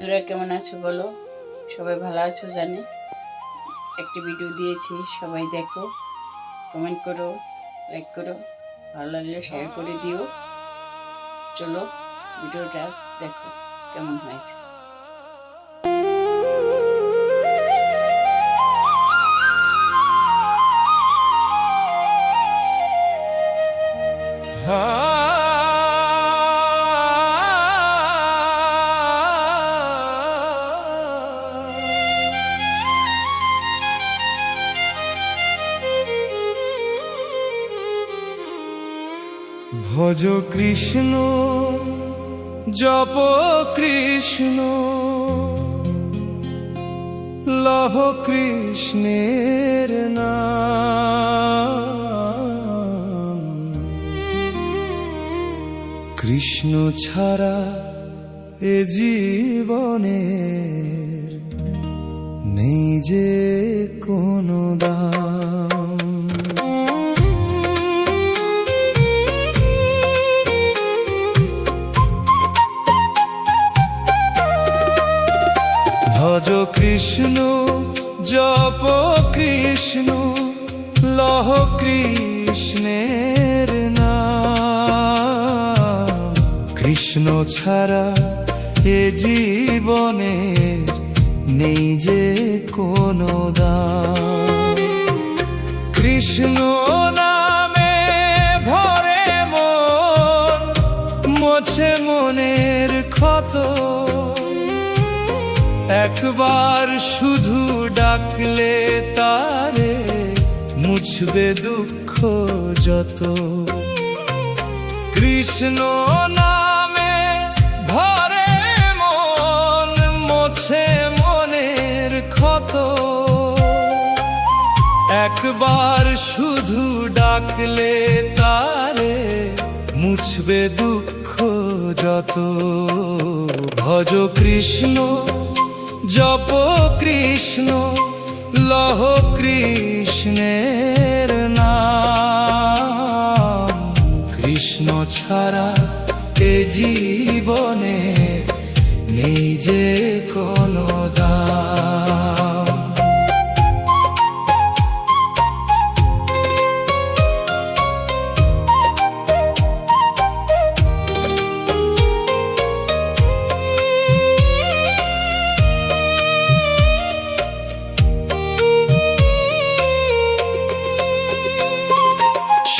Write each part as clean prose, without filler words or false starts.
তোরা কেমন আছো বলো? সবাই ভালো আছো জানি। একটি ভিডিও দিয়েছি, সবাই দেখো, কমেন্ট করো, লাইক করো, ভালো লাগলে শেয়ার করে দিও। চলো ভিডিওটা দেখো কেমন হয়েছে। ভজ কৃষ্ণ জপ কৃষ্ণ লহ কৃষ্ণের নাম। কৃষ্ণ ছাড়া এ জীবনের নেই যে কোনো দাম। ভজ কৃষ্ণ জপ কৃষ্ণ লহ কৃষ্ণের নাম। কৃষ্ণ ছাড়া এ জীবনের নেই যে কোনো দাম। কৃষ্ণ নামে ভরে মন, মোছে মনের ক্ষত। একবার শুধু ডাকলে তারে মুছবে দুঃখ যত। কৃষ্ণ নামে ভরে মন, মোছে মনের ক্ষত। একবার শুধু ডাকলে তারে মুছবে দুঃখ যত। ভজ কৃষ্ণ জপ কৃষ্ণ লহ কৃষ্ণের নাম। কৃষ্ণ ছাড়া এ জীবনে নেই যে কোনো দাম।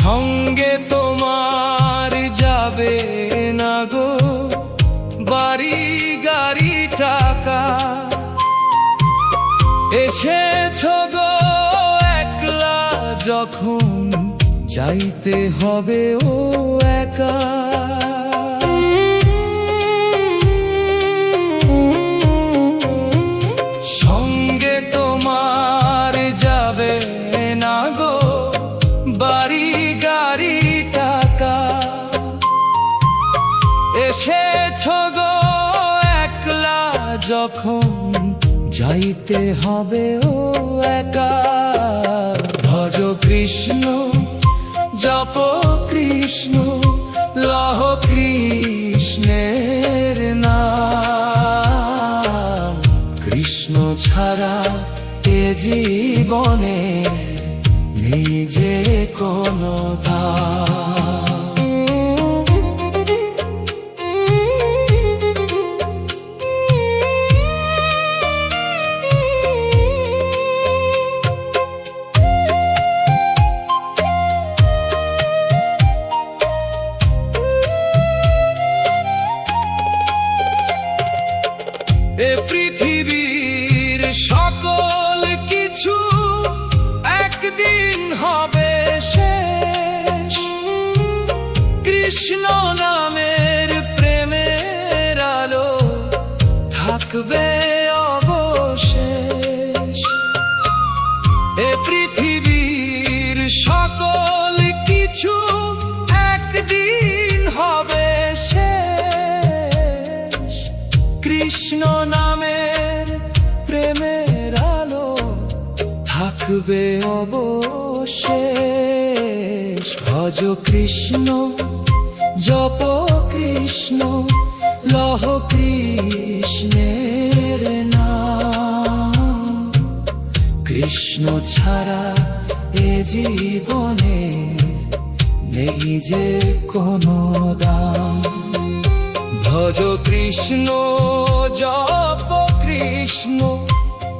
সঙ্গে তোমার যাবে না গো বাড়ি গাড়ি টাকা। এসেছ গো একলা যখন, যাইতে হবে ও একা। সঙ্গে তোমার যাবে না গো বাড়ি গাড়ি টাকা। এসেছ গো একলা যখন, যাইতে হবে ও একা। ভজ কৃষ্ণ জপ কৃষ্ণ লহ কৃষ্ণের নাম। কৃষ্ণ ছাড়া এ জীবনে নেই যে কোনো দাম। এ পৃথিবীর সকল কিছু একদিন হবে শেষ। কৃষ্ণ নামের প্রেমের আলো থাকবে অবশেষ। এ পৃথিবীর সকল কিছু একদিন হবে শেষ। কৃষ্ণ নামের প্রেমের আলো থাকবে অবশেষ। ভজ কৃষ্ণ জপ কৃষ্ণ লহ কৃষ্ণের কৃষ্ণ ছাড়া এ জীবনে নেই যে কোনো দাম। ভজ কৃষ্ণ জপ কৃষ্ণ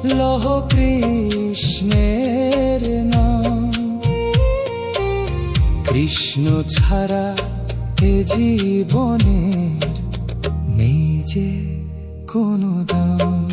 লহ কৃষ্ণের নাম। কৃষ্ণ ছাড়া এ জীবনের নেই যে কোনো দাম।